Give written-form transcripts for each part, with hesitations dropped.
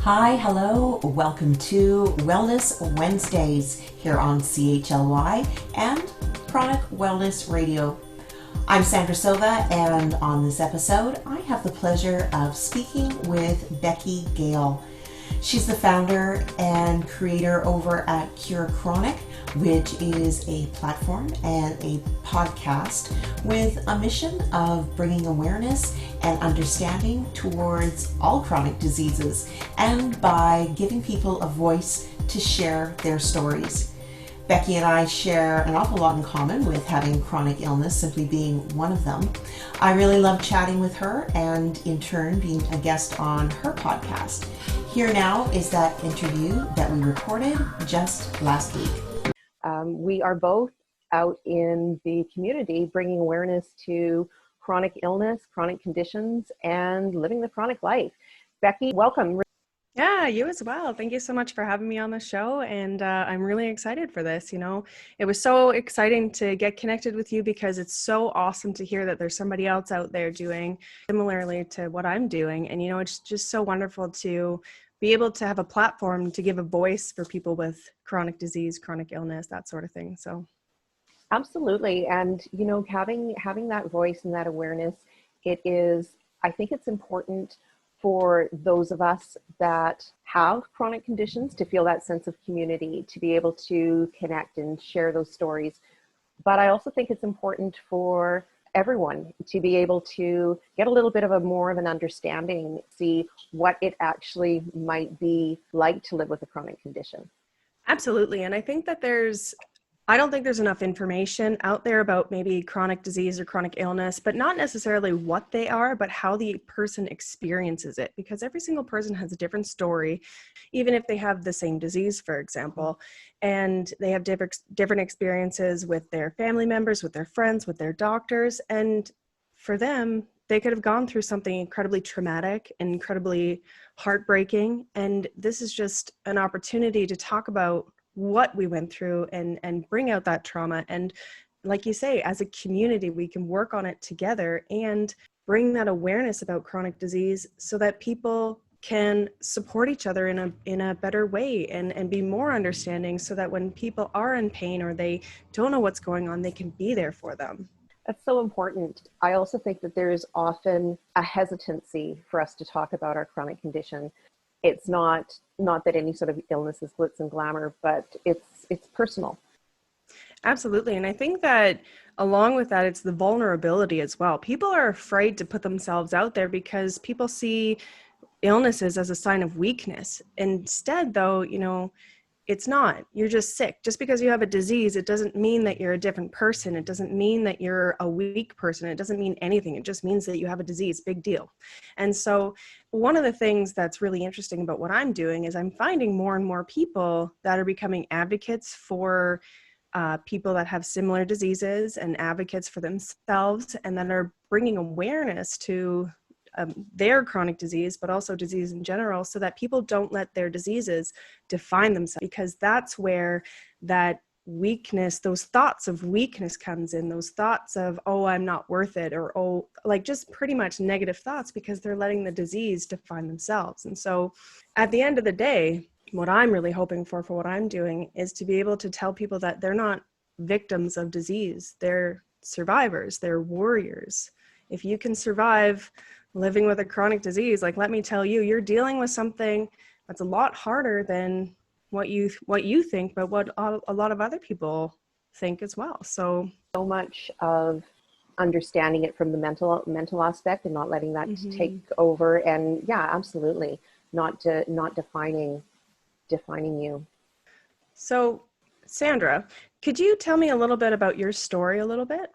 Hi, hello, welcome to Wellness Wednesdays here on CHLY and Chronic Wellness Radio. I'm Sandra Sova, and on this episode, I have the pleasure of speaking with Becky Gale. She's the founder and creator over at Cure Chronic, which is a platform and a podcast with a mission of bringing awareness and understanding towards all chronic diseases, and by giving people a voice to share their stories. Becky and I share an awful lot in common, with having chronic illness simply being one of them. I really love chatting with her and in turn being a guest on her podcast. Here now is that interview that we recorded just last week. We are both out in the community bringing awareness to chronic illness, chronic conditions, and living the chronic life. Becky, welcome. Yeah, you as well. Thank you so much for having me on the show. And I'm really excited for this. You know, it was so exciting to get connected with you because it's so awesome to hear that there's somebody else out there doing similarly to what I'm doing. And, you know, it's just so wonderful to be able to have a platform to give a voice for people with chronic disease, chronic illness, that sort of thing. So. Absolutely. And, you know, having that voice and that awareness, I think it's important for those of us that have chronic conditions to feel that sense of community, to be able to connect and share those stories. But I also think it's important for everyone to be able to get a little bit of more of an understanding, see what it actually might be like to live with a chronic condition. Absolutely. And I think that I don't think there's enough information out there about maybe chronic disease or chronic illness, but not necessarily what they are, but how the person experiences it, because every single person has a different story, even if they have the same disease, for example, and they have different experiences with their family members, with their friends, with their doctors. And for them, they could have gone through something incredibly traumatic, incredibly heartbreaking. And this is just an opportunity to talk about what we went through and bring out that trauma. And like you say, as a community, we can work on it together and bring that awareness about chronic disease so that people can support each other in a better way and be more understanding, so that when people are in pain or they don't know what's going on, they can be there for them. That's so important. I also think that there's often a hesitancy for us to talk about our chronic condition. It's not that any sort of illness is glitz and glamour, but it's personal. Absolutely. And I think that along with that, it's the vulnerability as well. People are afraid to put themselves out there because people see illnesses as a sign of weakness. Instead, though, you know, it's not. You're just sick. Just because you have a disease, it doesn't mean that you're a different person. It doesn't mean that you're a weak person. It doesn't mean anything. It just means that you have a disease. Big deal. And so one of the things that's really interesting about what I'm doing is I'm finding more and more people that are becoming advocates for people that have similar diseases, and advocates for themselves, and that are bringing awareness to their chronic disease, but also disease in general, so that people don't let their diseases define themselves, because that's where that weakness, those thoughts of weakness comes in, those thoughts of, oh, I'm not worth it, or, oh, like just pretty much negative thoughts, because they're letting the disease define themselves. And so at the end of the day, what I'm really hoping for what I'm doing is to be able to tell people that they're not victims of disease. They're survivors. They're warriors. If you can survive living with a chronic disease, like, let me tell you, you're dealing with something that's a lot harder than what you think, but what a lot of other people think as well. So much of understanding it from the mental aspect and not letting that take over. And yeah, absolutely, not defining you. So Sandra, could you tell me a little bit about your story a little bit?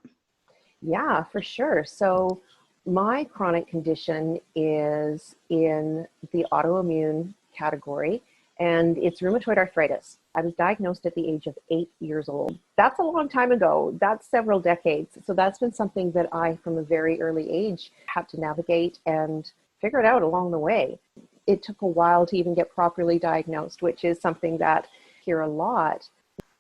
Yeah, for sure. So my chronic condition is in the autoimmune category, and it's rheumatoid arthritis. I was diagnosed at the age of 8 years old. That's a long time ago. That's several decades. So that's been something that I, from a very early age, had to navigate and figure it out along the way. It took a while to even get properly diagnosed, which is something that I hear a lot.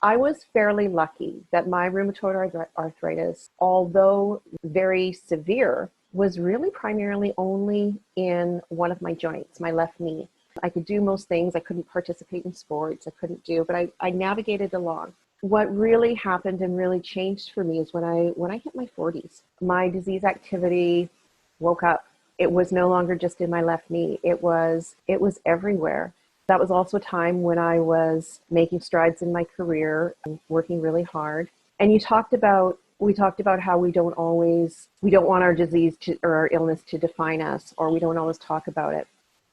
I was fairly lucky that my rheumatoid arthritis, although very severe, was really primarily only in one of my joints, my left knee. I could do most things. I couldn't participate in sports. But I navigated along. What really happened and really changed for me is when I hit my 40s, my disease activity woke up. It was no longer just in my left knee. It was everywhere. That was also a time when I was making strides in my career, working really hard. And we talked about how we don't want our disease or our illness to define us, or we don't always talk about it.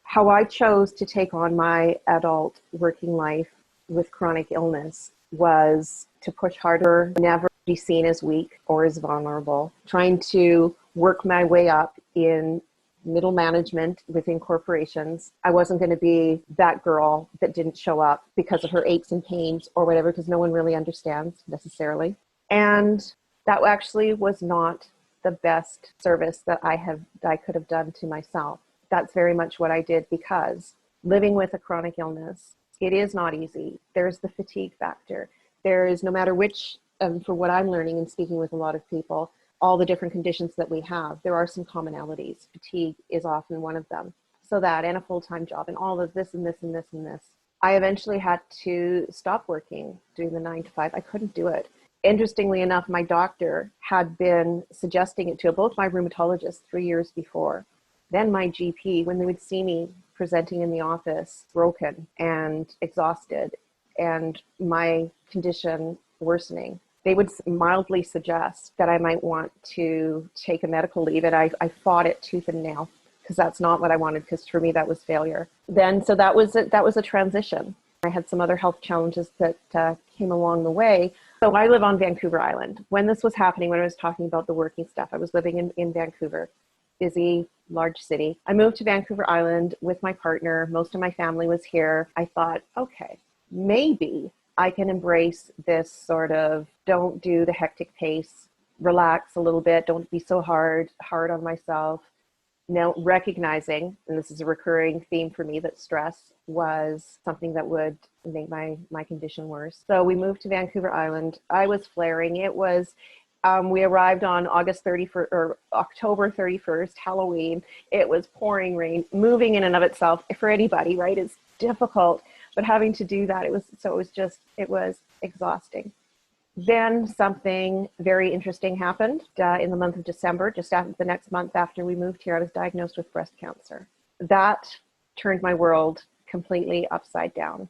How I chose to take on my adult working life with chronic illness was to push harder, never be seen as weak or as vulnerable, trying to work my way up in middle management within corporations. I wasn't going to be that girl that didn't show up because of her aches and pains or whatever, because no one really understands necessarily. And that actually was not the best service that I could have done to myself. That's very much what I did, because living with a chronic illness, it is not easy. There's the fatigue factor. There is, no matter which, for what I'm learning and speaking with a lot of people, all the different conditions that we have, there are some commonalities. Fatigue is often one of them. So that, and a full-time job, and all of this and this and this and this. I eventually had to stop working, doing the 9 to 5. I couldn't do it. Interestingly enough, my doctor had been suggesting it to both my rheumatologists 3 years before. Then my GP, when they would see me presenting in the office, broken and exhausted, and my condition worsening, they would mildly suggest that I might want to take a medical leave. And I fought it tooth and nail, because that's not what I wanted, because for me that was failure. So that was a transition. I had some other health challenges that came along the way. So I live on Vancouver Island. When this was happening, when I was talking about the working stuff, I was living in Vancouver, busy, large city. I moved to Vancouver Island with my partner. Most of my family was here. I thought, okay, maybe I can embrace this sort of don't do the hectic pace, relax a little bit, don't be so hard on myself. Now, recognizing, and this is a recurring theme for me, that stress was something that would make my condition worse. So we moved to Vancouver Island. I was flaring. It was, we arrived on August 31st or October 31st, Halloween. It was pouring rain. Moving in and of itself, for anybody, right, is difficult. But having to do that, it was exhausting. Then something very interesting happened in the month of December. Just after the next month after we moved here, I was diagnosed with breast cancer. That turned my world completely upside down.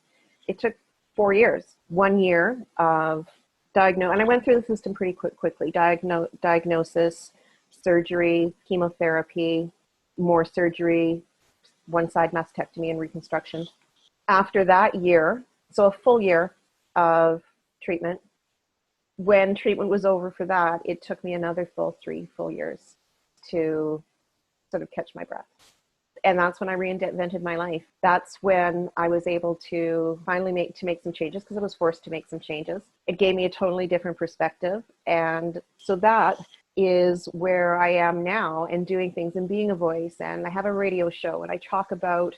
It took 4 years, 1 year of diagnosis, and I went through the system pretty quickly. Diagnosis, surgery, chemotherapy, more surgery, one side mastectomy and reconstruction. After that year, so a full year of treatment, when treatment was over for that, it took me another 3 full years to sort of catch my breath. And that's when I reinvented my life. That's when I was able to finally make some changes, because I was forced to make some changes. It gave me a totally different perspective. And so that is where I am now, and doing things and being a voice. And I have a radio show, and I talk about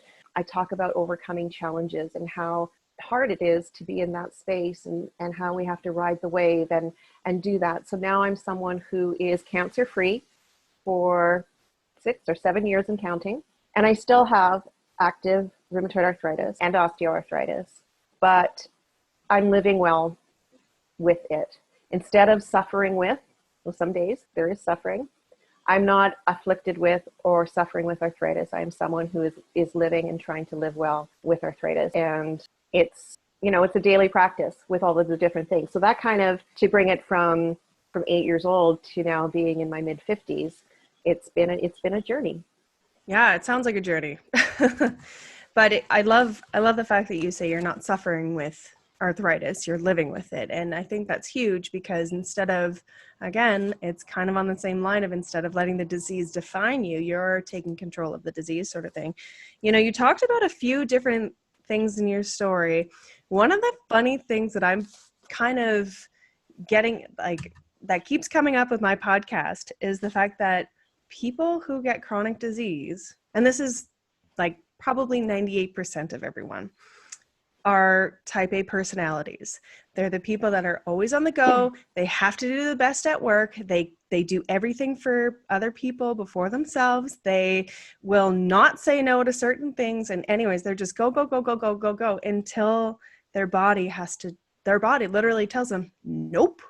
overcoming challenges and how hard it is to be in that space, and how we have to ride the wave and do that. So now I'm someone who is cancer free for 6 or 7 years and counting. And I still have active rheumatoid arthritis and osteoarthritis, but I'm living well with it. Instead of suffering with, well, some days there is suffering, I'm not afflicted with or suffering with arthritis. I am someone who is living and trying to live well with arthritis. And it's a daily practice with all of the different things. So that kind of, to bring it from 8 years old to now being in my mid 50s, it's been a journey. Yeah, it sounds like a journey. But I love the fact that you say you're not suffering with arthritis, you're living with it. And I think that's huge, because instead of, again, it's kind of on the same line of, instead of letting the disease define you, you're taking control of the disease, sort of thing. You talked about a few different things in your story. One of the funny things that I'm kind of getting, like, that keeps coming up with my podcast, is the fact that people who get chronic disease, and this is like probably 98% of everyone, are type A personalities. They're the people that are always on the go. They have to do the best at work. They They do everything for other people before themselves. They will not say no to certain things. And anyways, they're just go, go, go, go, go, go, go until their body literally tells them, nope,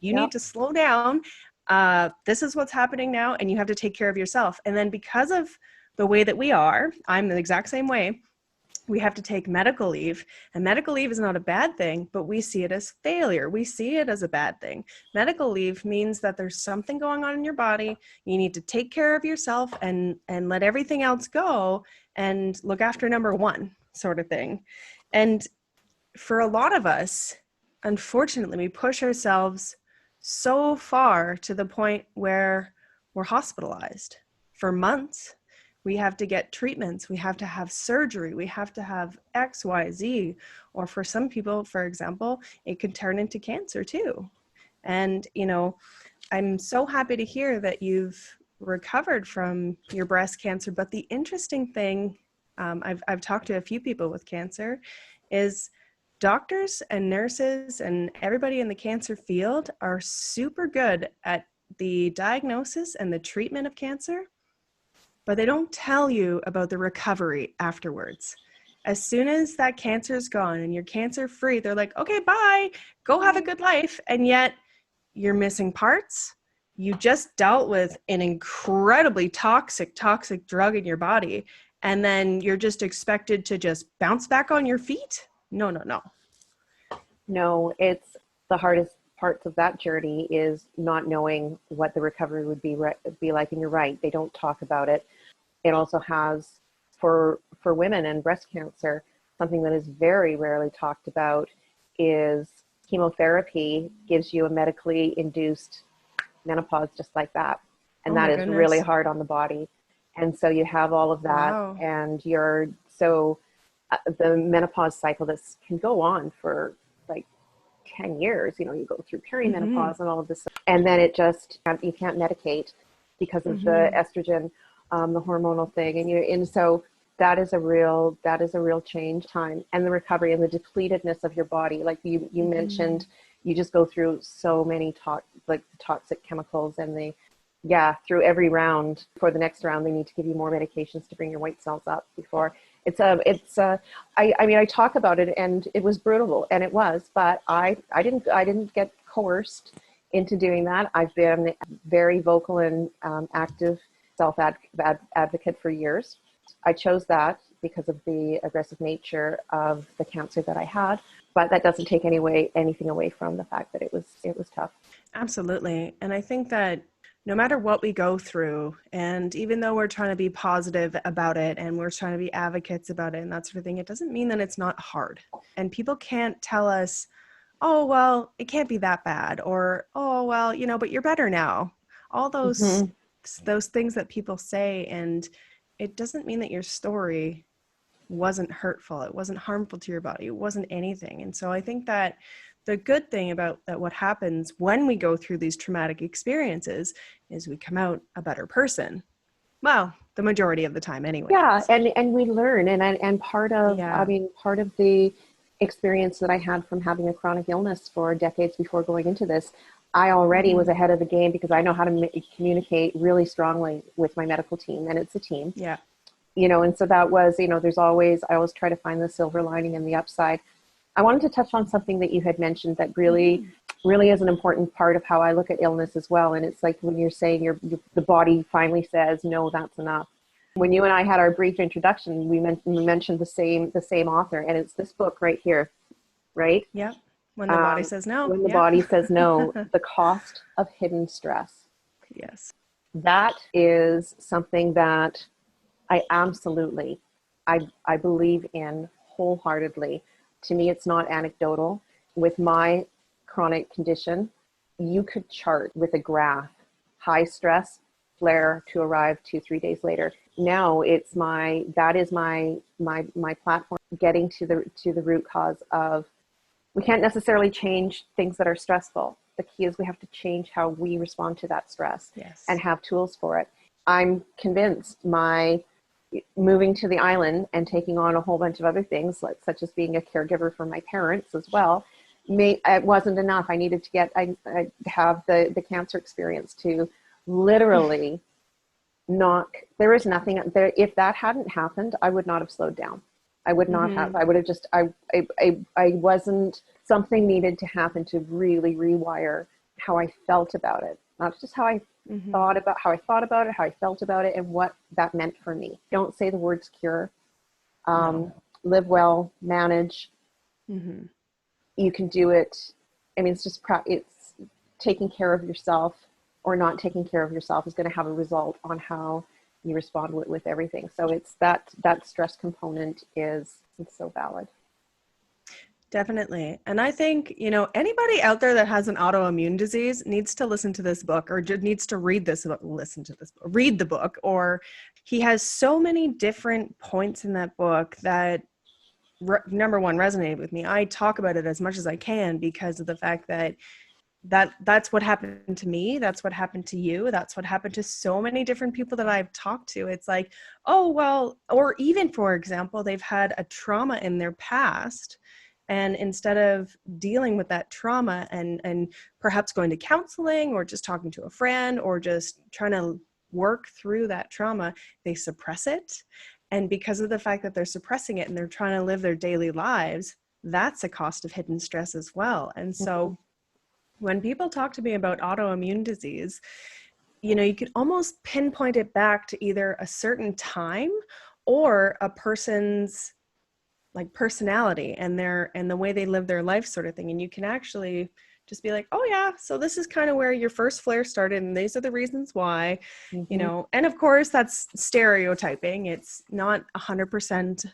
you need to slow down. This is what's happening now, and you have to take care of yourself. And then because of the way that we are, I'm the exact same way, we have to take medical leave. And medical leave is not a bad thing, but we see it as failure. We see it as a bad thing. Medical leave means that there's something going on in your body. You need to take care of yourself and let everything else go and look after number one, sort of thing. And for a lot of us, unfortunately, we push ourselves so far to the point where we're hospitalized for months. We have to get treatments. We have to have surgery. We have to have X, Y, Z. Or for some people, for example, it could turn into cancer too. And, you know, I'm so happy to hear that you've recovered from your breast cancer. But the interesting thing, I've talked to a few people with cancer, is doctors and nurses and everybody in the cancer field are super good at the diagnosis and the treatment of cancer, but they don't tell you about the recovery afterwards. As soon as that cancer is gone and you're cancer free, they're like, okay, bye, go have a good life. And yet you're missing parts. You just dealt with an incredibly toxic drug in your body. And then you're just expected to just bounce back on your feet. No. No, it's the hardest parts of that journey is not knowing what the recovery would be like. And you're right, they don't talk about it. It also has, for women and breast cancer, something that is very rarely talked about is chemotherapy gives you a medically induced menopause just like that. And that is really hard on the body. And so you have all of that. Wow. And the menopause cycle, this can go on for like 10 years. You know, you go through perimenopause and all of this. And then it just, you can't medicate because of the estrogen, the hormonal thing. And so that is a real change time, and the recovery and the depletedness of your body. Like you mentioned, you just go through so many toxic chemicals, and through every round. For the next round, they need to give you more medications to bring your white cells up before. I talk about it, and it was brutal, and it was, but I didn't get coerced into doing that. I've been very vocal and active self-advocate for years. I chose that because of the aggressive nature of the cancer that I had, but that doesn't take anything away from the fact that it was tough. Absolutely. And I think that no matter what we go through, and even though we're trying to be positive about it and we're trying to be advocates about it and that sort of thing, it doesn't mean that it's not hard. And people can't tell us, oh, well, it can't be that bad, or, oh, well, but you're better now. All those things that people say, and it doesn't mean that your story wasn't hurtful. It wasn't harmful to your body. It wasn't anything. And so I think that the good thing about that, what happens when we go through these traumatic experiences, is we come out a better person. Well, the majority of the time anyway. Yeah. And we learn. And part of the experience that I had from having a chronic illness for decades before going into this, I already was ahead of the game because I know how to communicate really strongly with my medical team, and it's a team. Yeah. And so that was, I always try to find the silver lining and the upside. I wanted to touch on something that you had mentioned that really is an important part of how I look at illness as well. And it's like when you're saying the body finally says, no, that's enough. When you and I had our brief introduction, we mentioned the same author, and it's this book right here, right? Yeah. When the body says no. When the body says no, the cost of hidden stress. Yes. That is something that I believe in wholeheartedly. To me, it's not anecdotal. With my chronic condition, you could chart with a graph, high stress, flare to arrive 2-3 days later. Now that is my platform, getting to the root cause of. We can't necessarily change things that are stressful. The key is we have to change how we respond to that stress. Yes. And have tools for it. I'm convinced my moving to the island and taking on a whole bunch of other things, such as being a caregiver for my parents as well, it wasn't enough. I needed to I have the cancer experience to literally there is nothing there. If that hadn't happened, I would not have slowed down. I would not have. I would have just, I wasn't, something needed to happen to really rewire how I felt about it. Not just how I thought about it, how I felt about it, and what that meant for me. Don't say the words cure. Live well, manage. You can do it. I mean, it's taking care of yourself or not taking care of yourself is going to have a result on how you respond with everything. So it's that stress component it's so valid. Definitely. And I think, anybody out there that has an autoimmune disease needs to listen to this book, or just needs to read this book, read the book, or he has so many different points in that book that number one, resonated with me. I talk about it as much as I can because of the fact that's what happened to me. That's what happened to you. That's what happened to so many different people that I've talked to. It's like, oh, well, or even, for example, they've had a trauma in their past. And instead of dealing with that trauma and perhaps going to counseling or just talking to a friend or just trying to work through that trauma, they suppress it. And because of the fact that they're suppressing it and they're trying to live their daily lives, that's a cost of hidden stress as well. And so when people talk to me about autoimmune disease, you could almost pinpoint it back to either a certain time or a person's like personality and the way they live their life sort of thing. And you can actually just be like, oh yeah, so this is kind of where your first flare started and these are the reasons why, and of course that's stereotyping. It's not 100%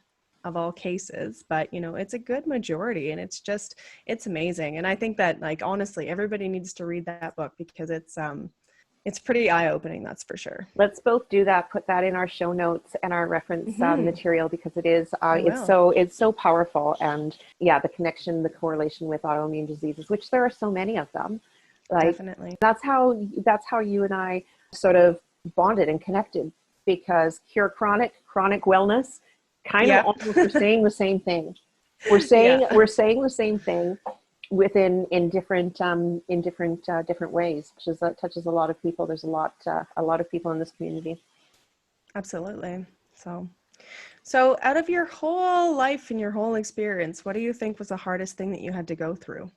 of all cases, but it's a good majority, and it's amazing. And I think that, like, honestly, everybody needs to read that book because it's pretty eye-opening, that's for sure. Let's both do that. Put that in our show notes and our reference material, because it is it's so powerful. And yeah, the connection, the correlation with autoimmune diseases, which there are so many of them. Like, definitely. That's how you and I sort of bonded and connected, because cure chronic wellness, kind of almost we're saying the same thing. We're saying the same thing in different ways, which touches a lot of people. There's a lot of people in this community. Absolutely. So out of your whole life and your whole experience, what do you think was the hardest thing that you had to go through?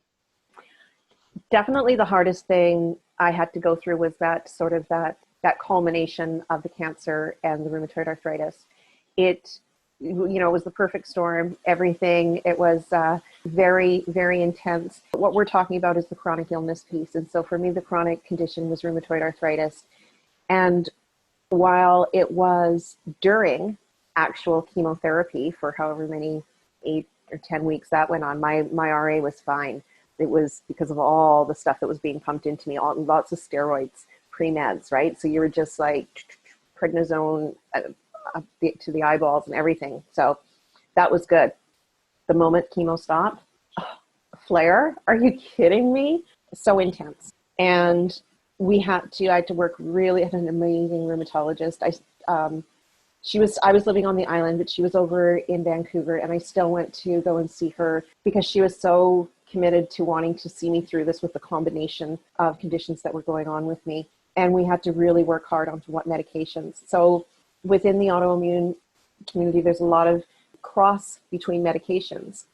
Definitely the hardest thing I had to go through was that culmination of the cancer and the rheumatoid arthritis. It was the perfect storm, everything. It was very, very intense. What we're talking about is the chronic illness piece. And so for me, the chronic condition was rheumatoid arthritis. And while it was during actual chemotherapy for however many 8 or 10 weeks that went on, my RA was fine. It was because of all the stuff that was being pumped into me, lots of steroids, pre-meds, right? So you were just like prednisone to the eyeballs and everything. So that was good. The moment chemo stopped, flare, are you kidding me? So intense. And I had to work really at an amazing rheumatologist. I was living on the island, but she was over in Vancouver, and I still went to go and see her because she was so committed to wanting to see me through this with the combination of conditions that were going on with me. And we had to really work hard on what medications. So within the autoimmune community, there's a lot of cross between medications.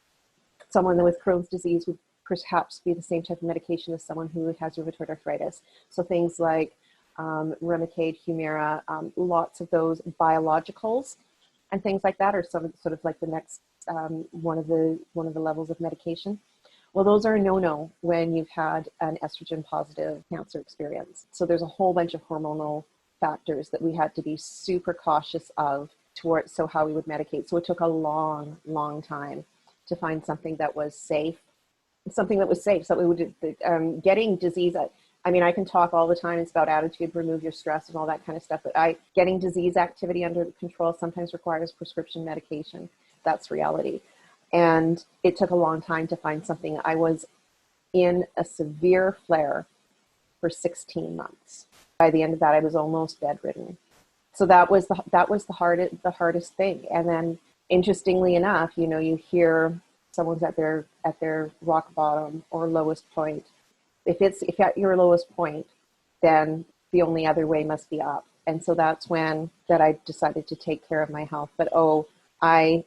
Someone with Crohn's disease would perhaps be the same type of medication as someone who has rheumatoid arthritis. So things like Remicade, Humira, lots of those biologicals and things like that are sort of like the next one of the levels of medication. Well, those are a no-no when you've had an estrogen positive cancer experience. So there's a whole bunch of hormonal factors that we had to be super cautious of towards how we would medicate. So it took a long, long time to find something that was safe. So we would getting disease. I mean, I can talk all the time. It's about attitude, remove your stress and all that kind of stuff. But getting disease activity under control sometimes requires prescription medication. That's reality. And it took a long time to find something. I was in a severe flare for 16 months. By the end of that, I was almost bedridden. So that was the hardest thing. And then, interestingly enough, you hear someone's at their rock bottom or lowest point, if at your lowest point, then the only other way must be up. And so that's when that I decided to take care of my health. But I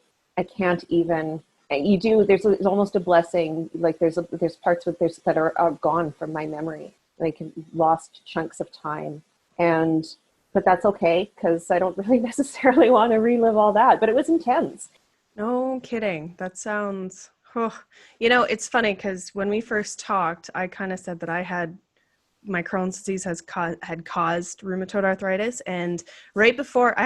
can't even. You do. There's almost a blessing. Like there's parts with this that are gone from my memory, like lost chunks of time. But that's okay, because I don't really necessarily want to relive all that. But it was intense. No kidding. That sounds. Oh. You know, it's funny because when we first talked, I kind of said that my Crohn's disease had caused rheumatoid arthritis, and right before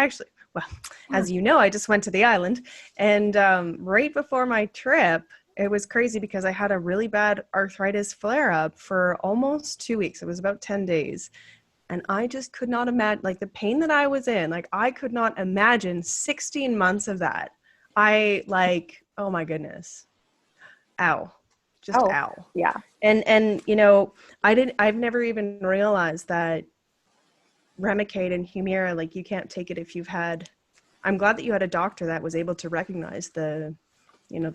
as you know, I just went to the island, and right before my trip, it was crazy because I had a really bad arthritis flare-up for almost 2 weeks. It was about 10 days. And I just could not imagine, like, the pain that I was in, like, I could not imagine 16 months of that. Oh my goodness. Ow. Just ow. Yeah. And you know, I've never even realized that Remicade and Humira, like, you can't take it if I'm glad that you had a doctor that was able to recognize the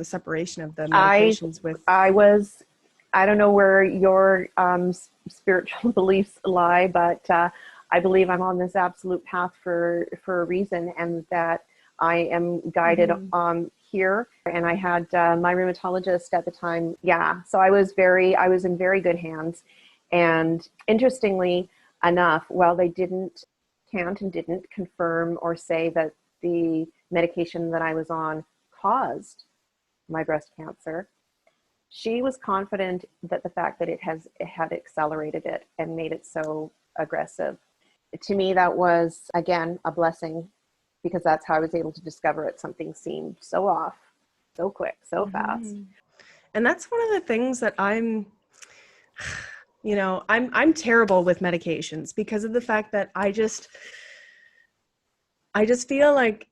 separation of the medications I don't know where your spiritual beliefs lie, but I believe I'm on this absolute path for a reason, and that I am guided here. And I had my rheumatologist at the time. Yeah. So I was in very good hands. And interestingly enough, while they didn't confirm or say that the medication that I was on caused my breast cancer, she was confident that the fact that it had accelerated it and made it so aggressive. To me, that was, again, a blessing, because that's how I was able to discover it. Something seemed so off, so quick, so fast. And that's one of the things that I'm terrible with medications, because of the fact that I just feel like,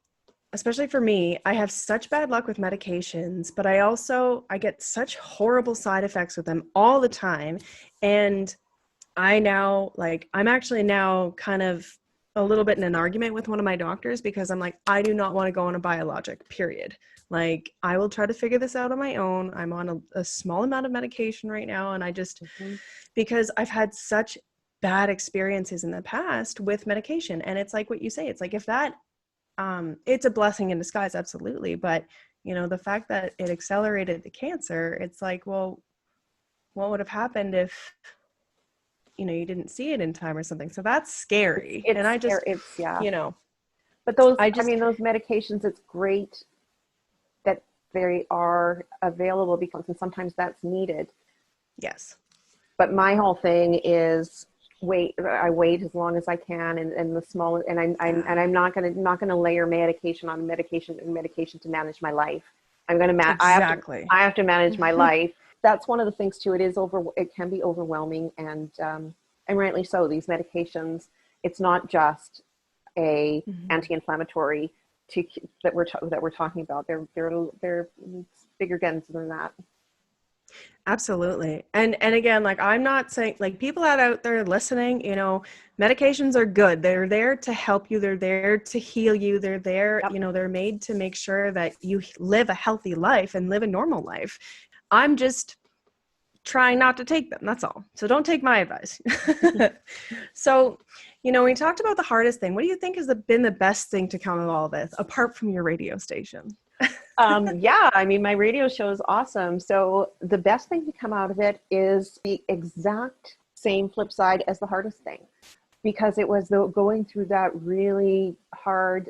especially for me, I have such bad luck with medications, but I get such horrible side effects with them all the time. And I'm actually now kind of a little bit in an argument with one of my doctors, because I'm like, I do not want to go on a biologic, period. Like, I will try to figure this out on my own. I'm on a small amount of medication right now. And I just, because I've had such bad experiences in the past with medication. And it's like what you say, it's like, if that, it's a blessing in disguise, absolutely. But, the fact that it accelerated the cancer, it's like, well, what would have happened if, you didn't see it in time or something? So that's scary. But those medications, it's great that they are available, because sometimes that's needed. Yes. But my whole thing is I wait as long as I can, and the small, and I'm not going to layer medication on medication to manage my life. I'm going to I have to manage my life. That's one of the things too. It can be overwhelming, and rightly so. These medications, it's not just a anti-inflammatory that we're talking about. They're bigger guns than that. Absolutely. And again, like, I'm not saying, like, people out there listening, medications are good. They're there to help you. They're there to heal you. They're there, they're made to make sure that you live a healthy life and live a normal life. I'm just trying not to take them. That's all. So don't take my advice. So, we talked about the hardest thing. What do you think has been the best thing to come of all this, apart from your radio station? My radio show is awesome. So the best thing to come out of it is the exact same flip side as the hardest thing, because it was going through that really hard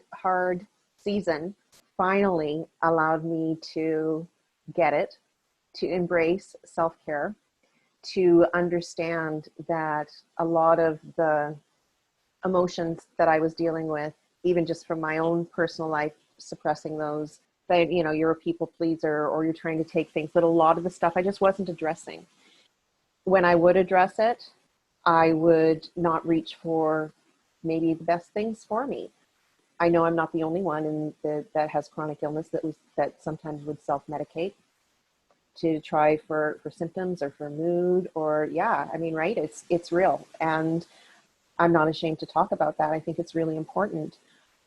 season finally allowed me to get it, to embrace self-care, to understand that a lot of the emotions that I was dealing with, even just from my own personal life, suppressing those, that, you're a people pleaser, or you're trying to take things, that a lot of the stuff I just wasn't addressing. When I would address it, I would not reach for maybe the best things for me. I know I'm not the only one that has chronic illness that sometimes would self-medicate to try for symptoms or for mood, or right? It's real. And I'm not ashamed to talk about that. I think it's really important.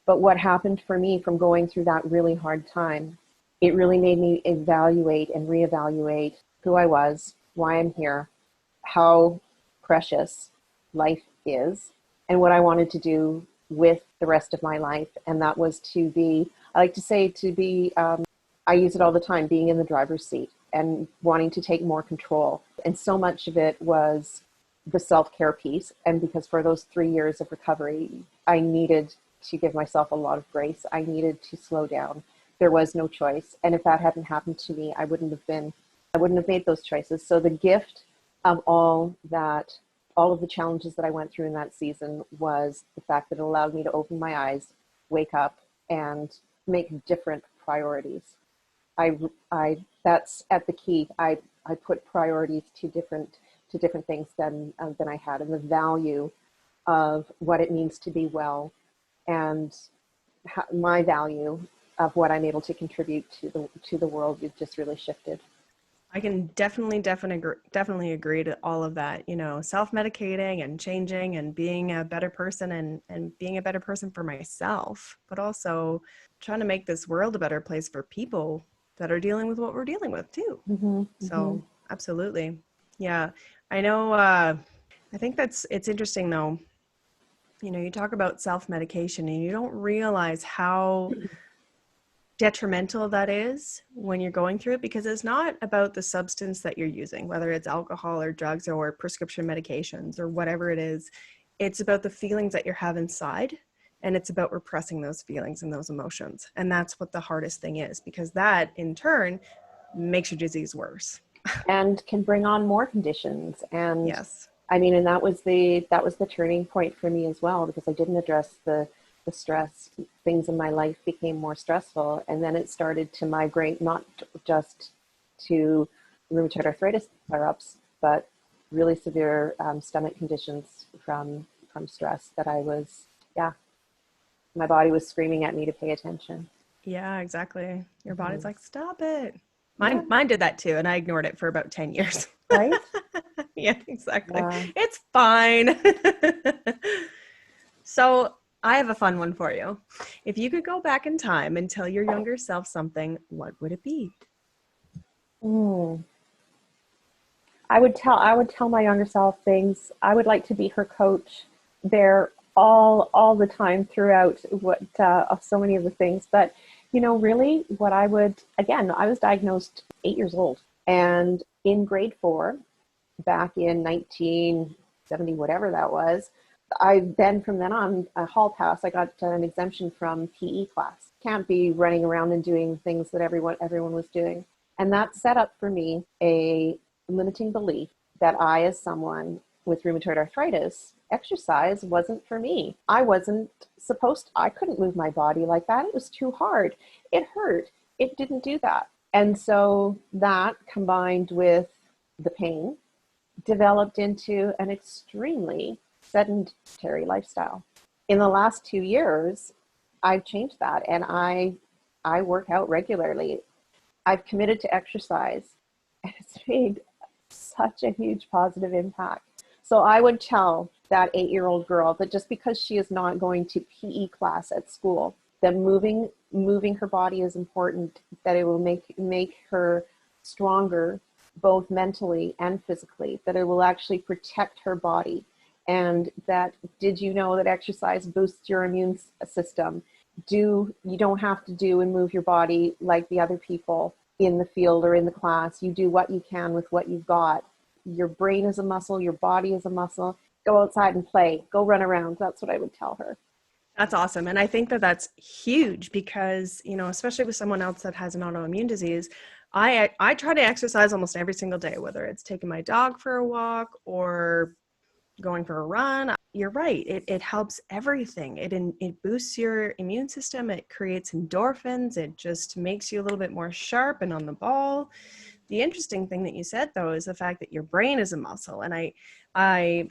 But what happened for me from going through that really hard time it really made me evaluate and reevaluate who I was, why I'm here, how precious life is, and what I wanted to do with the rest of my life. And that was to be, I like to say, to be, I use it all the time, being in the driver's seat and wanting to take more control. And so much of it was the self-care piece. And because for those 3 years of recovery, I needed to give myself a lot of grace. I needed to slow down. There was no choice. And if that hadn't happened to me, I wouldn't have made those choices. So the gift of all of the challenges that I went through in that season was the fact that it allowed me to open my eyes, wake up, and make different priorities. That's at the key. I put priorities to different things than I had, and the value of what it means to be well, and my value of what I'm able to contribute to the world, it just really shifted. I can definitely agree to all of that, you know, self-medicating and changing and being a better person and being a better person for myself, but also trying to make this world a better place for people that are dealing with what we're dealing with too. Mm-hmm, so absolutely. Yeah. I know. I think it's interesting though. You know, you talk about self-medication and you don't realize how detrimental that is when you're going through it, because it's not about the substance that you're using, whether it's alcohol or drugs or prescription medications or whatever it is. It's about the feelings that you have inside, and it's about repressing those feelings and those emotions. And that's what the hardest thing is, because that in turn makes your disease worse. And can bring on more conditions. And Yes. I mean, and that was the turning point for me as well, because I didn't address the stress. Things in my life became more stressful, and then it started to migrate not just to rheumatoid arthritis flare-ups, but really severe stomach conditions from stress that my body was screaming at me to pay attention. Yeah, exactly. Your body's like, stop it. Mine did that too, and I ignored it for about 10 years. Right? Yeah, exactly. Yeah. It's fine. So I have a fun one for you. If you could go back in time and tell your younger self something, what would it be? I would tell my younger self things. I would like to be her coach there all the time throughout of so many of the things. But you know, really, I was diagnosed 8 years old, and in grade 4, back in 1970, whatever that was. From then on, a hall pass. I got an exemption from PE class. Can't be running around and doing things that everyone was doing, and that set up for me a limiting belief that I, as someone with rheumatoid arthritis, exercise wasn't for me. I couldn't move my body like that. It was too hard. It hurt. It didn't do that. And so that, combined with the pain, developed into an extremely sedentary lifestyle. In the last 2 years, I've changed that, and I work out regularly. I've committed to exercise, and it's made such a huge positive impact. So I would tell that 8-year-old girl that just because she is not going to PE class at school, that moving her body is important, that it will make her stronger, both mentally and physically, that it will actually protect her body. And that, did you know that exercise boosts your immune system? You don't have to do and move your body like the other people in the field or in the class. You do what you can with what you've got. Your brain is a muscle, your body is a muscle. Go outside and play, go run around. That's what I would tell her. That's awesome. And I think that that's huge because, you know, especially with someone else that has an autoimmune disease, I try to exercise almost every single day, whether it's taking my dog for a walk or going for a run. You're right. It helps everything. It boosts your immune system. It creates endorphins. It just makes you a little bit more sharp and on the ball. The interesting thing that you said, though, is the fact that your brain is a muscle. And I'm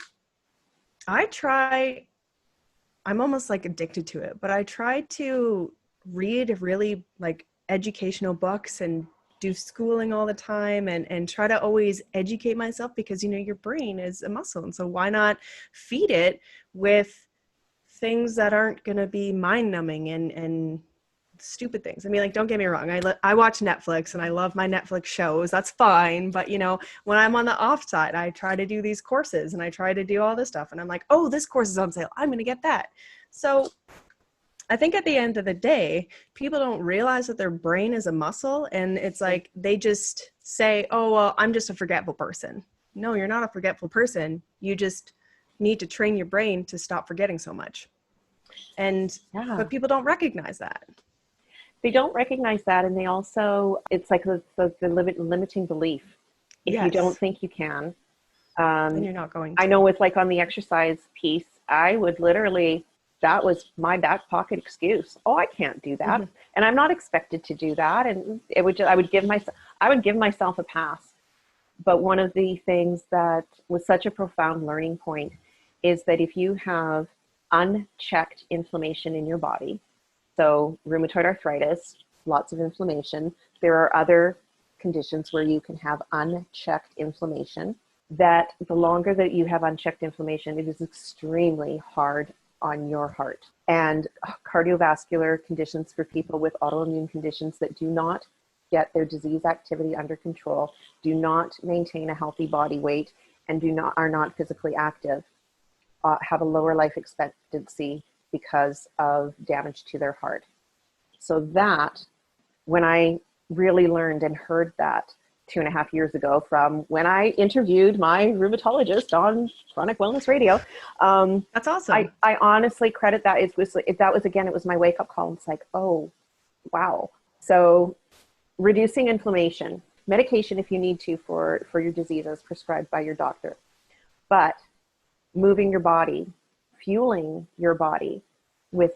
almost like addicted to it, but I try to read really like educational books and do schooling all the time and try to always educate myself because, you know, your brain is a muscle. And so why not feed it with things that aren't going to be mind numbing and stupid things. I mean, like, don't get me wrong. I watch Netflix and I love my Netflix shows. That's fine. But, you know, when I'm on the off side, I try to do these courses and I try to do all this stuff. And I'm like, oh, this course is on sale. I'm going to get that. So I think at the end of the day, people don't realize that their brain is a muscle. And it's like, they just say, oh, well, I'm just a forgetful person. No, you're not a forgetful person. You just need to train your brain to stop forgetting so much. And, but people don't recognize that. They don't recognize that. And they also, it's like the limiting belief. If you don't think you can, then you're not going to. I know with like on the exercise piece, I would literally, that was my back pocket excuse. Oh, I can't do that. Mm-hmm. And I'm not expected to do that. And I would give myself a pass. But one of the things that was such a profound learning point is that if you have unchecked inflammation in your body, so rheumatoid arthritis, lots of inflammation, there are other conditions where you can have unchecked inflammation, that the longer that you have unchecked inflammation, it is extremely hard on your heart. And cardiovascular conditions for people with autoimmune conditions that do not get their disease activity under control, do not maintain a healthy body weight, and are not physically active, have a lower life expectancy because of damage to their heart. So that, when I really learned and heard that 2.5 years ago from when I interviewed my rheumatologist on Chronic Wellness Radio. That's awesome. I honestly credit that. It was my wake up call. It's like, oh, wow. So reducing inflammation, medication if you need to for your disease as prescribed by your doctor, but moving your body, fueling your body with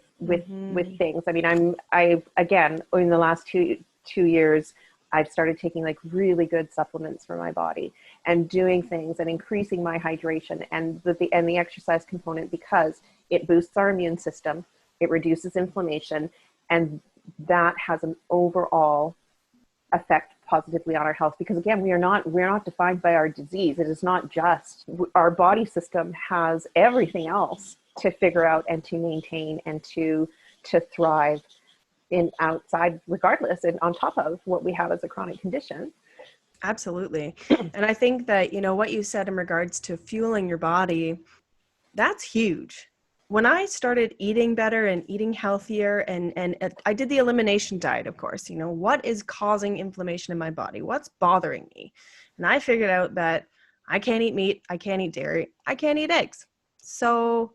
things. I mean, I again, in the last two years, I've started taking like really good supplements for my body and doing things and increasing my hydration and the exercise component, because it boosts our immune system, it reduces inflammation, and that has an overall effect positively on our health. Because again, we're not defined by our disease. It is not just our body system has everything else to figure out and to maintain and to thrive in outside, regardless, and on top of what we have as a chronic condition. Absolutely. And I think that, you know, what you said in regards to fueling your body, that's huge. When I started eating better and eating healthier, and I did the elimination diet, of course, you know, what is causing inflammation in my body? What's bothering me? And I figured out that I can't eat meat, I can't eat dairy, I can't eat eggs. So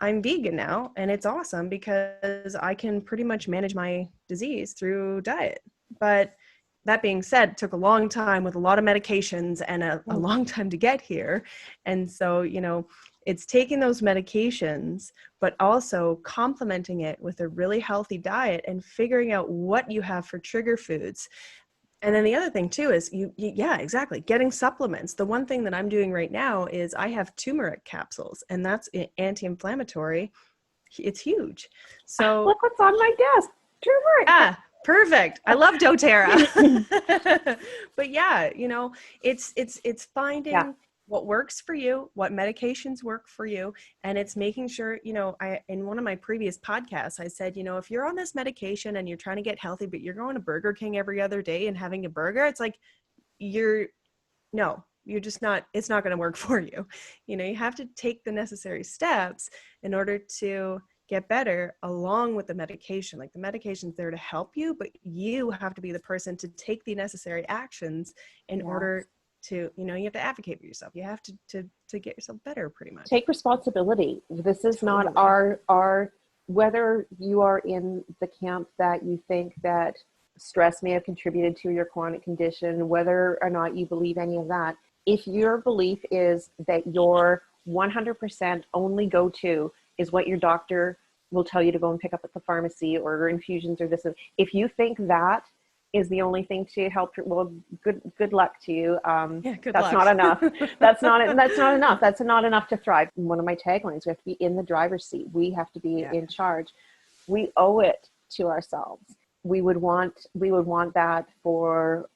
I'm vegan now, and it's awesome because I can pretty much manage my disease through diet. But that being said, it took a long time with a lot of medications and a long time to get here. And so, you know, it's taking those medications, but also complementing it with a really healthy diet and figuring out what you have for trigger foods. And then the other thing too is yeah, exactly. Getting supplements. The one thing that I'm doing right now is I have turmeric capsules, and that's anti-inflammatory. It's huge. So look what's on my desk. Turmeric. Ah, perfect. I love doTERRA. But yeah, you know, it's finding what works for you, what medications work for you. And it's making sure, you know, in one of my previous podcasts, I said, you know, if you're on this medication and you're trying to get healthy, but you're going to Burger King every other day and having a burger, it's like, you're just not, it's not going to work for you. You know, you have to take the necessary steps in order to get better along with the medication. Like, the medication's there to help you, but you have to be the person to take the necessary actions in order to, you know, you have to advocate for yourself. You have to get yourself better, pretty much. Take responsibility. This is not our, whether you are in the camp that you think that stress may have contributed to your chronic condition, whether or not you believe any of that. If your belief is that your 100% only go-to is what your doctor will tell you to go and pick up at the pharmacy, or infusions, or this, if you think that is the only thing to help, well, good luck to you. That's not enough. That's not enough. That's not enough to thrive. One of my taglines: we have to be in the driver's seat. We have to be in charge. We owe it to ourselves. We would want that for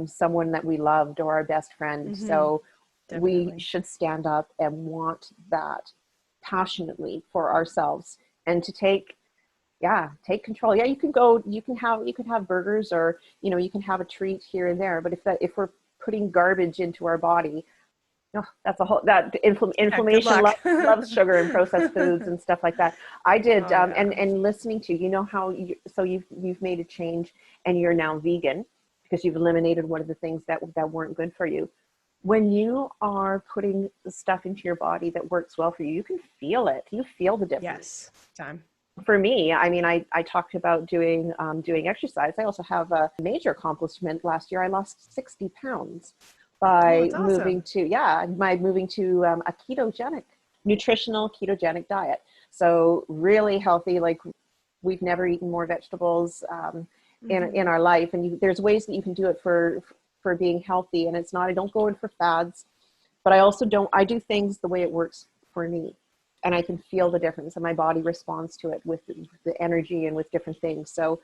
someone that we loved, or our best friend. Mm-hmm. So definitely. We should stand up and want that passionately for ourselves, and to take Yeah, take control. Yeah, you can have burgers, or, you can have a treat here and there. But if we're putting garbage into our body, no, that's a whole, Yeah, good inflammation luck. loves sugar and processed foods and stuff like that. I did, Oh yeah. and listening to, how you've made a change, and you're now vegan because you've eliminated one of the things that weren't good for you. When you are putting stuff into your body that works well for you, you can feel it. You feel the difference. Yes. Time. For me, I mean, I talked about doing exercise. I also have a major accomplishment. Last year, I lost 60 pounds Oh, by it's awesome. moving to a nutritional ketogenic diet. So really healthy. Like, we've never eaten more vegetables in our life, and there's ways that you can do it for being healthy. And it's not, I don't go in for fads, but I do things the way it works for me. And I can feel the difference, and my body responds to it with the energy and with different things. So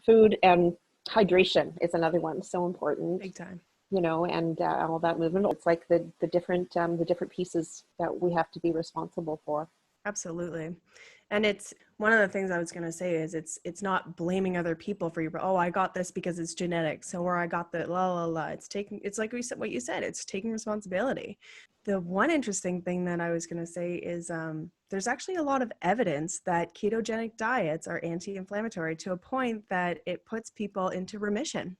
food and hydration is another one. So important, Big time. and all that movement. It's like the different pieces that we have to be responsible for. Absolutely. And it's one of the things I was going to say is it's not blaming other people for your, oh, I got this because it's genetics, or I got the la la la. It's like we said, what you said, it's taking responsibility. The one interesting thing that I was going to say is there's actually a lot of evidence that ketogenic diets are anti-inflammatory to a point that it puts people into remission.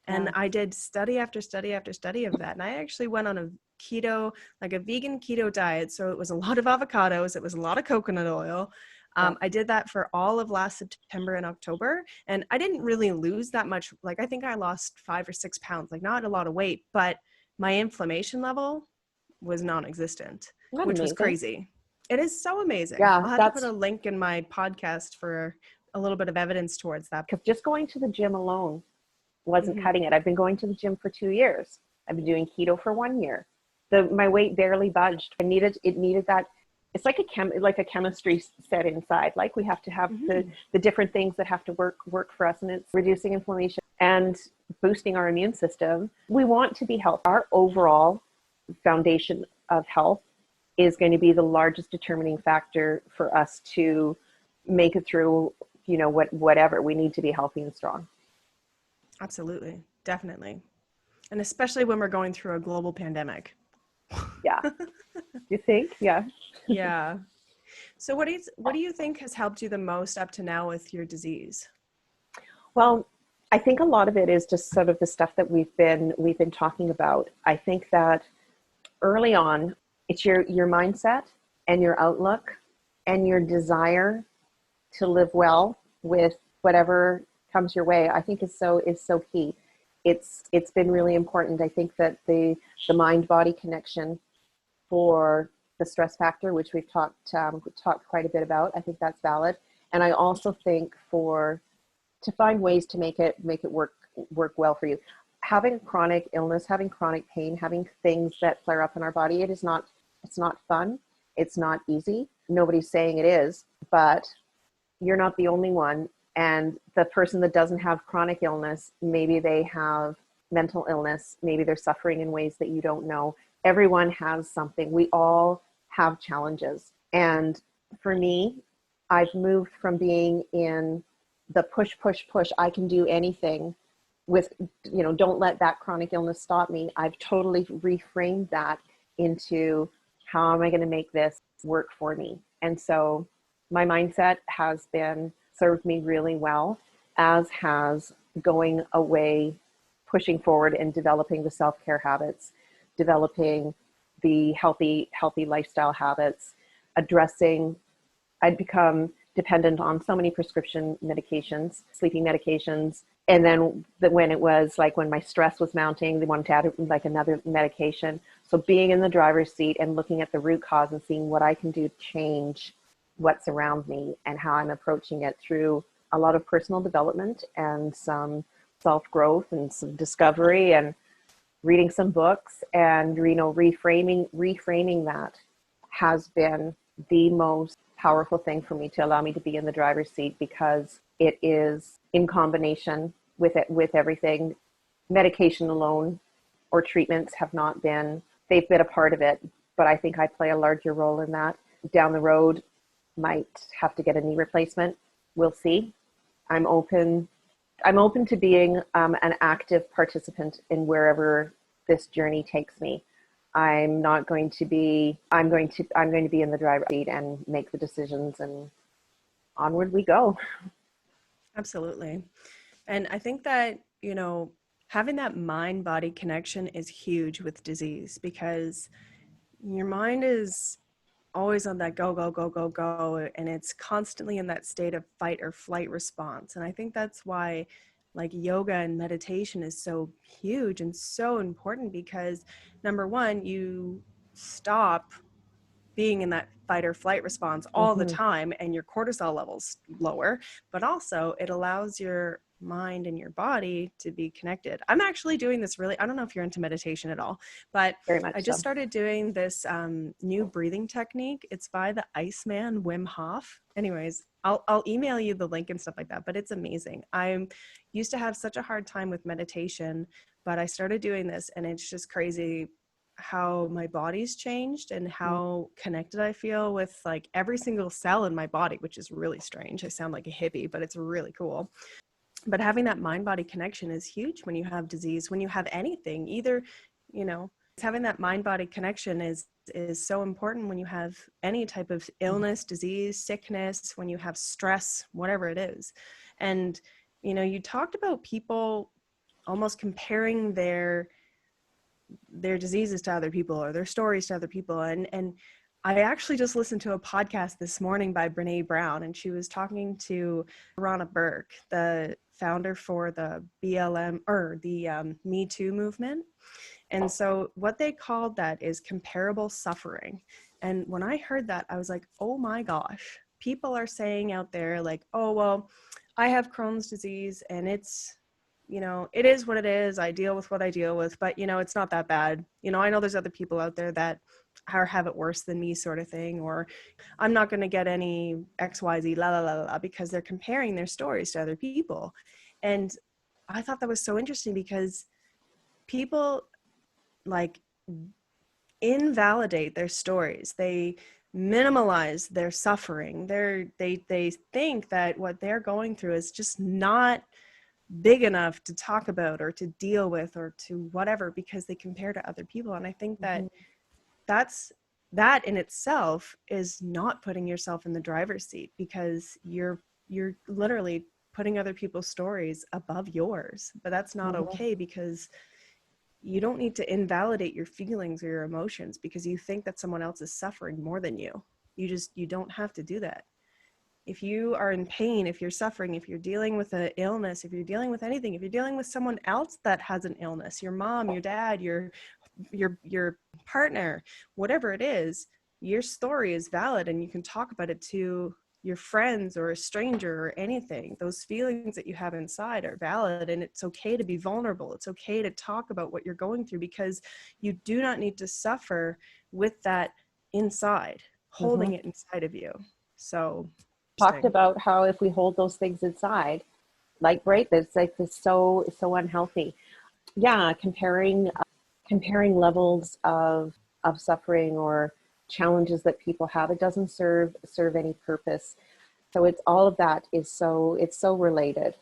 And Yeah. I did study after study after study of that. And I actually went on a keto, like a vegan keto diet. So it was a lot of avocados. It was a lot of coconut oil. Yeah. I did that for all of last September and October. And I didn't really lose that much. Like, I think I lost 5 or 6 pounds, like not a lot of weight, but my inflammation level was non-existent, Isn't that which was amazing? crazy. It is so amazing. Yeah, I'll have to put a link in my podcast for a little bit of evidence towards that. because just going to the gym alone wasn't Mhm. cutting it. I've been going to the gym for 2 years. I've been doing keto for 1 year. My weight barely budged. It needed that. It's like a chemistry set inside. Like, we have to have the different things that have to work for us, and it's reducing inflammation and boosting our immune system. We want to be healthy. Our overall foundation of health is going to be the largest determining factor for us to make it through, whatever. We need to be healthy and strong. Absolutely. Definitely. And especially when we're going through a global pandemic. Yeah. You think? Yeah. Yeah. So what do you think has helped you the most up to now with your disease? Well, I think a lot of it is just sort of the stuff that we've been talking about. I think that early on, it's your mindset and your outlook and your desire to live well with whatever comes your way. I think is so key. It's been really important. I think that the mind body connection for the stress factor, which we've talked quite a bit about, I think that's valid. And I also think to find ways to make it work well for you. Having chronic illness, having chronic pain, having things that flare up in our body, it's not fun. It's not easy. Nobody's saying it is, but you're not the only one. And the person that doesn't have chronic illness, maybe they have mental illness, maybe they're suffering in ways that you don't know. Everyone has something. We all have challenges. And for me, I've moved from being in the push, I can do anything with, don't let that chronic illness stop me. I've totally reframed that into, how am I going to make this work for me? And so my mindset has served me really well, as has going away, pushing forward and developing the self-care habits, developing the healthy lifestyle habits, I'd become dependent on so many prescription medications, sleeping medications. And then when my stress was mounting, they wanted to add like another medication. So being in the driver's seat and looking at the root cause and seeing what I can do to change what's around me and how I'm approaching it through a lot of personal development and some self-growth and some discovery and reading some books and, reframing that has been the most powerful thing for me, to allow me to be in the driver's seat, because it is in combination with everything. Medication alone or treatments they've been a part of it, but I think I play a larger role in that. Down the road, might have to get a knee replacement. we'll see. I'm open. I'm open to being an active participant in wherever this journey takes me. I'm not going to be. I'm going to be in the driver's seat and make the decisions, and onward we go. Absolutely. And I think that, having that mind-body connection is huge with disease, because your mind is always on that go, go, go, go, go. And it's constantly in that state of fight or flight response. And I think that's why like yoga and meditation is so huge and so important, because number one, you stop being in that fight or flight response all the time and your cortisol levels lower, but also it allows your mind and your body to be connected. I'm actually doing this I don't know if you're into meditation at all, but Very much I just so. started doing this new breathing technique. It's by the Iceman Wim Hof. Anyways, I'll email you the link and stuff like that, but it's amazing. I used to have such a hard time with meditation, but I started doing this and it's just crazy how my body's changed and how connected I feel with like every single cell in my body, which is really strange. I sound like a hippie, but it's really cool. But having that mind body connection is huge when you have disease, when you have anything, either, having that mind body connection is so important when you have any type of illness, disease, sickness, when you have stress, whatever it is. And, you talked about people almost comparing their diseases to other people or their stories to other people. And I actually just listened to a podcast this morning by Brene Brown, and she was talking to Rana Burke, the founder for the BLM or the Me Too movement. And so what they called that is comparable suffering. And when I heard that, I was like, oh my gosh, people are saying out there like, oh, well, I have Crohn's disease and it's, it is what it is. I deal with what I deal with, but it's not that bad. I know there's other people out there that have it worse than me, sort of thing, or I'm not going to get any XYZ, la, la, la, la, because they're comparing their stories to other people. And I thought that was so interesting because people like invalidate their stories. They minimalize their suffering. They think that what they're going through is just not big enough to talk about or to deal with or to whatever, because they compare to other people. And I think that that in itself is not putting yourself in the driver's seat, because you're literally putting other people's stories above yours. But that's not okay, because you don't need to invalidate your feelings or your emotions because you think that someone else is suffering more than you. You don't have to do that. If you are in pain, if you're suffering, if you're dealing with an illness, if you're dealing with anything, if you're dealing with someone else that has an illness, your mom, your dad, your partner, whatever it is, your story is valid and you can talk about it to your friends or a stranger or anything. Those feelings that you have inside are valid, and it's okay to be vulnerable. It's okay to talk about what you're going through, because you do not need to suffer with that inside, holding it inside of you. So Talked about how if we hold those things inside, like right, that's like this so unhealthy. Yeah, comparing levels of suffering or challenges that people have, it doesn't serve any purpose. So it's all of that is it's so related.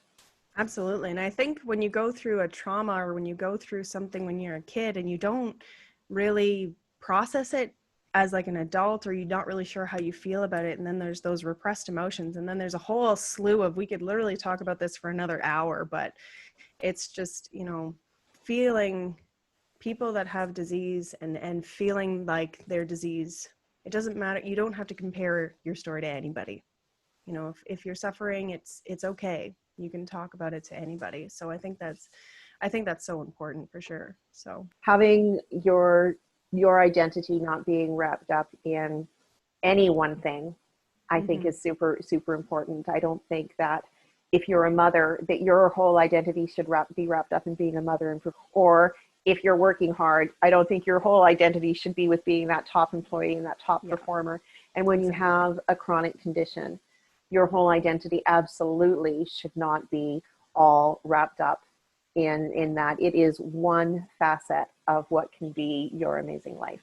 Absolutely. And I think when you go through a trauma or when you go through something when you're a kid and you don't really process it as like an adult, or you're not really sure how you feel about it, and then there's those repressed emotions, and then there's a whole slew of, we could literally talk about this for another hour, but it's just, feeling people that have disease and feeling like their disease, it doesn't matter. You don't have to compare your story to anybody. If you're suffering, it's okay. You can talk about it to anybody. So I think that's so important for sure. So having your identity not being wrapped up in any one thing, I think is super, super important. I don't think that if you're a mother, that your whole identity should be wrapped up in being a mother, or if you're working hard, I don't think your whole identity should be with being that top employee and that top performer. And when you have a chronic condition, your whole identity absolutely should not be all wrapped up in that. It is one facet of what can be your amazing life.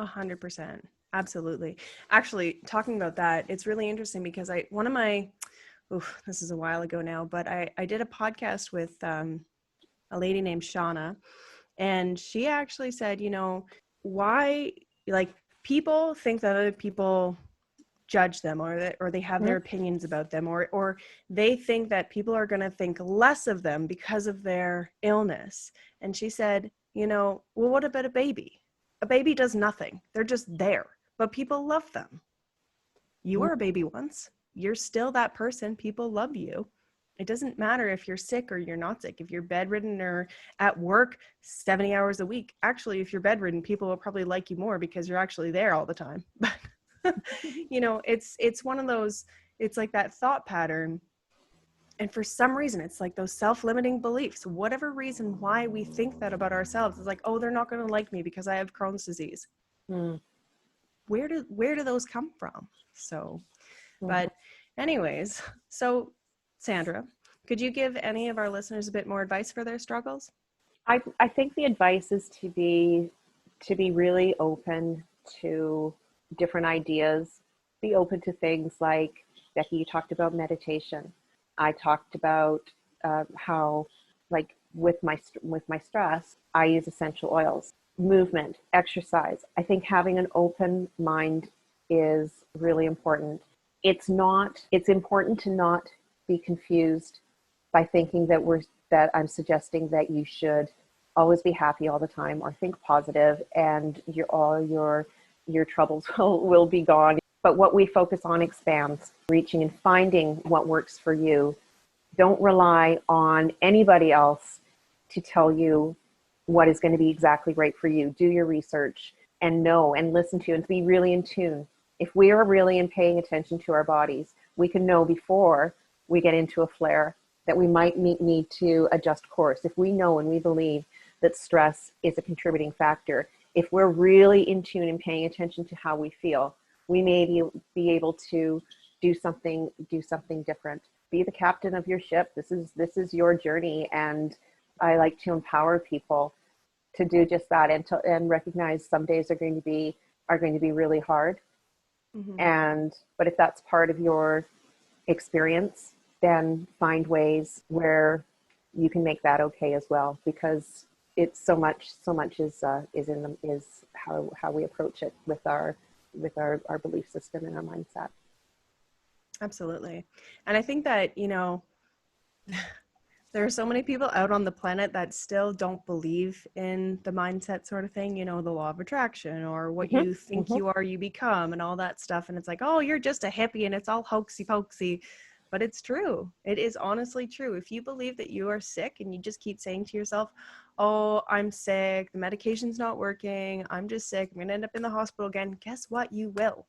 100%. Absolutely. Actually, talking about that, it's really interesting because one of my this is a while ago now, but I did a podcast with a lady named Shauna, and she actually said, why, like, people think that other people judge them, or they have their opinions about them, or they think that people are going to think less of them because of their illness. And she said, well, what about a baby? A baby does nothing. They're just there, but people love them. You were a baby once. You're still that person. People love you. It doesn't matter if you're sick or you're not sick. If you're bedridden or at work 70 hours a week, actually, if you're bedridden, people will probably like you more because you're actually there all the time. But it's one of those, it's like that thought pattern. And for some reason, it's like those self-limiting beliefs, whatever reason why we think that about ourselves. It's like, oh, they're not going to like me because I have Crohn's disease. Where do those come from? So, but anyways, so Sandra, could you give any of our listeners a bit more advice for their struggles? I think the advice is to be really open to different ideas. Be open to things like, Becky, you talked about meditation. I talked about how, like, with my stress, I use essential oils. Movement, exercise. I think having an open mind is really important. It's important to not be confused by thinking that I'm suggesting that you should always be happy all the time or think positive and all your troubles will be gone. But what we focus on expands, reaching and finding what works for you. Don't rely on anybody else to tell you what is going to be exactly right for you. Do your research and know and listen to and be really in tune. If we are really in paying attention to our bodies, we can know before we get into a flare that we might need to adjust course. If we know and we believe that stress is a contributing factor, if we're really in tune and paying attention to how we feel, we may be able to do something different. Be the captain of your ship. This is your journey, and I like to empower people to do just that and recognize some days are going to be really hard. But if that's part of your experience, then find ways where you can make that okay as well, because it's so much is how we approach it with our belief system and our mindset. Absolutely. And I think that, there are so many people out on the planet that still don't believe in the mindset sort of thing, the law of attraction, or what you think you are, you become, and all that stuff. And it's like, oh, you're just a hippie and it's all hoaxy pokesy. But it's true. It is honestly true. If you believe that you are sick and you just keep saying to yourself, oh, I'm sick, the medication's not working, I'm just sick, I'm going to end up in the hospital again, guess what? You will.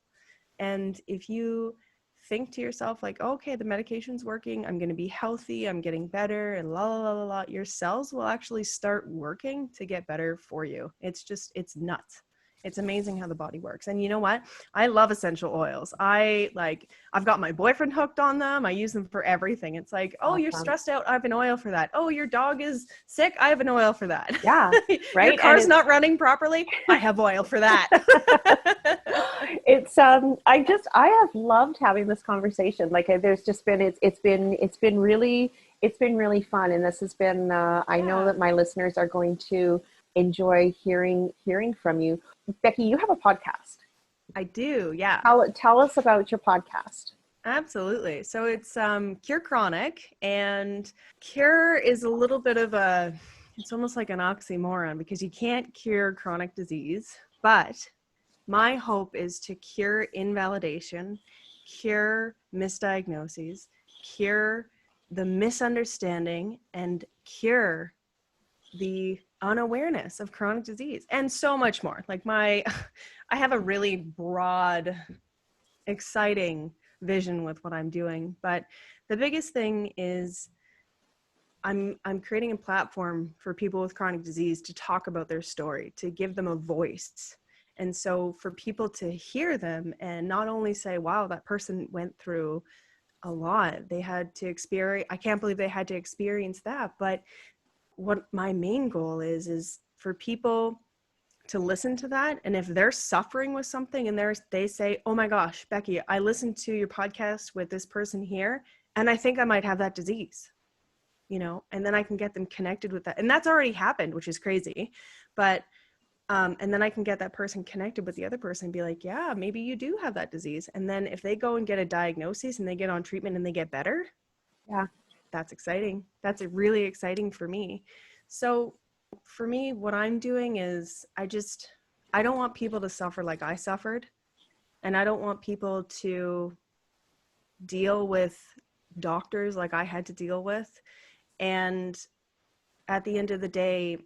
And if you think to yourself like, okay, the medication's working, I'm going to be healthy, I'm getting better, and your cells will actually start working to get better for you. It's nuts. It's amazing how the body works. And you know what? I love essential oils. I've got my boyfriend hooked on them. I use them for everything. It's like, oh, you're stressed out, I have an oil for that. Oh, your dog is sick, I have an oil for that. Yeah, right. Your car's not running properly, I have oil for that. It's I have loved having this conversation. Like, there's just been it's been really fun, and this has been I know that my listeners are going to enjoy hearing from you. Becky, you have a podcast. I do, yeah. Tell us about your podcast. Absolutely. So it's Cure Chronic, and cure is a little bit of it's almost like an oxymoron, because you can't cure chronic disease, but my hope is to cure invalidation, cure misdiagnoses, cure the misunderstanding, and cure the unawareness of chronic disease, and so much more. Like I have a really broad, exciting vision with what I'm doing, but the biggest thing is I'm creating a platform for people with chronic disease to talk about their story, to give them a voice. And so for people to hear them and not only say, wow, that person went through a lot, they had to experience, I can't believe they had to experience that. But what my main goal is for people to listen to that. And if they're suffering with something and they say, oh my gosh, Becky, I listened to your podcast with this person here, and I think I might have that disease, you know, and then I can get them connected with that. And that's already happened, which is crazy. But, and then I can get that person connected with the other person and be like, yeah, maybe you do have that disease. And then if they go and get a diagnosis and they get on treatment and they get better, Yeah. that's exciting. That's really exciting for me. So for me, what I'm doing is I don't want people to suffer like I suffered. And I don't want people to deal with doctors like I had to deal with. And at the end of the day,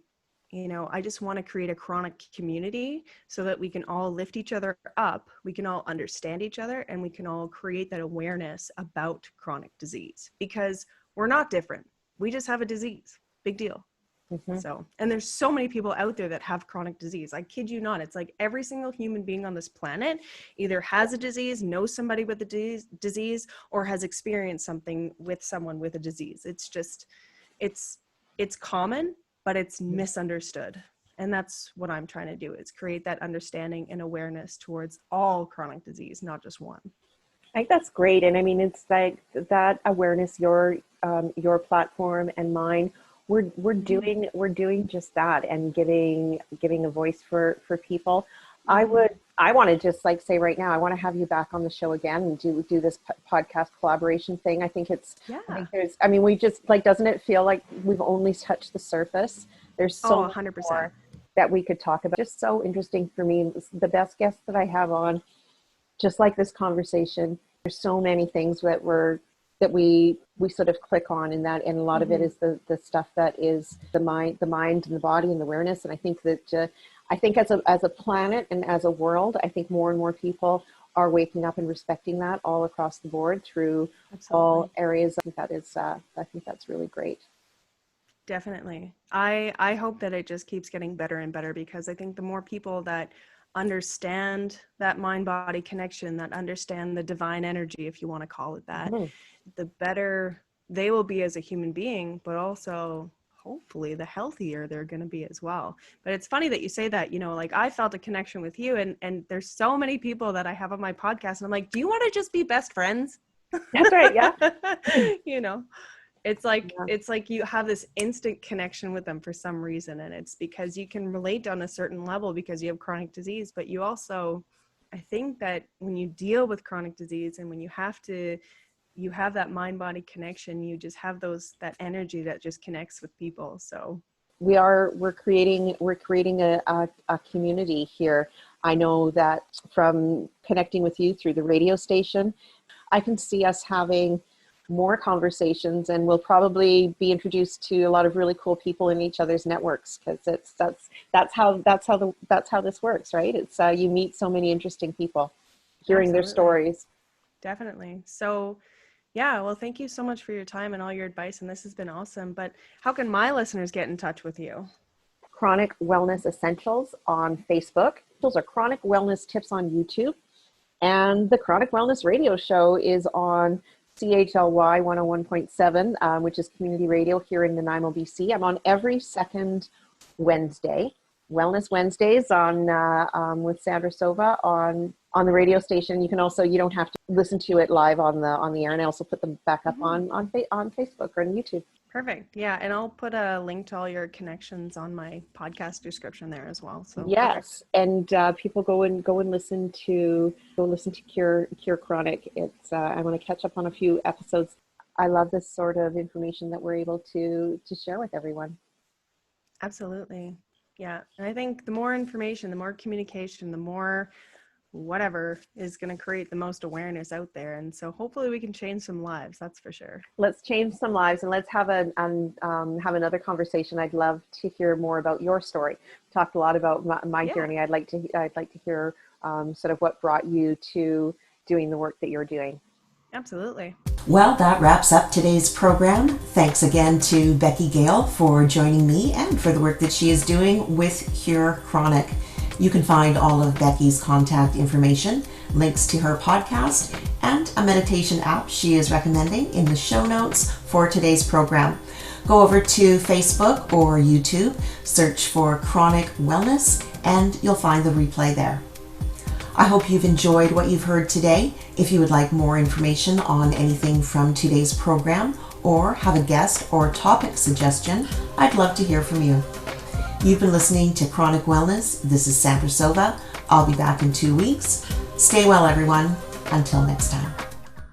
you know, I just want to create a chronic community so that we can all lift each other up, we can all understand each other, and we can all create that awareness about chronic disease, because we're not different. We just have a disease. Big deal. Mm-hmm. So, and there's so many people out there that have chronic disease. I kid you not. It's like every single human being on this planet either has a disease, knows somebody with a disease, or has experienced something with someone with a disease. It's just, it's common, but it's misunderstood. And that's what I'm trying to do, is create that understanding and awareness towards all chronic disease, not just one. I think that's great. And I mean, it's like that awareness, your platform and mine, we're doing just that, and giving a voice for people. I want to just like say right now, I want to have you back on the show again and do this podcast collaboration thing. I think we just like, doesn't it feel like we've only touched the surface? There's so 100% more that we could talk about. Just so interesting for me. The best guests that I have on, just like this conversation, there's so many things that we sort of click on, and a lot of it is the stuff that is the mind and the body and the awareness. And I think that as a planet and as a world, I think more and more people are waking up and respecting that all across the board through all areas. I think that's really great. Definitely. I hope that it just keeps getting better and better, because I think the more people that understand that mind-body connection, that understand the divine energy, if you want to call it that, the better they will be as a human being, but also hopefully the healthier they're going to be as well. But it's funny that you say that, you know, like I felt a connection with you, and there's so many people that I have on my podcast, and I'm like, do you want to just be best friends? That's right. Yeah. You know, it's like you have this instant connection with them for some reason. And it's because you can relate on a certain level because you have chronic disease. But you also, I think that when you deal with chronic disease and when you have that mind-body connection, you just have that energy that just connects with people. So we're creating a community here. I know that from connecting with you through the radio station, I can see us having more conversations, and we'll probably be introduced to a lot of really cool people in each other's networks, because that's how this works, right? It's you meet so many interesting people, hearing their stories. Definitely. So yeah, well, thank you so much for your time and all your advice, and this has been awesome. But how can my listeners get in touch with you? Chronic Wellness Essentials on Facebook. Those are Chronic Wellness Tips on YouTube. And the Chronic Wellness Radio Show is on CHLY 101.7, which is community radio here in Nanaimo, BC. I'm on every second Wednesday, Wellness Wednesdays with Sandra Sova on the radio station. You don't have to listen to it live on the air, and I also put them back up on Facebook or on YouTube. Perfect. Yeah, and I'll put a link to all your connections on my podcast description there as well. So yes, perfect. And people go and listen to Cure Chronic. It's I want to catch up on a few episodes. I love this sort of information that we're able to share with everyone. Absolutely. Yeah, and I think the more information, the more communication, the more whatever is going to create the most awareness out there. And so hopefully we can change some lives. That's for sure. Let's change some lives, and let's have have another conversation. I'd love to hear more about your story. We talked a lot about my journey. I'd like to hear sort of what brought you to doing the work that you're doing. Absolutely. Well, that wraps up today's program. Thanks again to Becky Gale for joining me and for the work that she is doing with Cure Chronic. You can find all of Becky's contact information, links to her podcast, and a meditation app she is recommending in the show notes for today's program. Go over to Facebook or YouTube, search for Chronic Wellness, and you'll find the replay there. I hope you've enjoyed what you've heard today. If you would like more information on anything from today's program or have a guest or topic suggestion, I'd love to hear from you. You've been listening to Chronic Wellness. This is Sandra Sova. I'll be back in 2 weeks. Stay well, everyone. Until next time.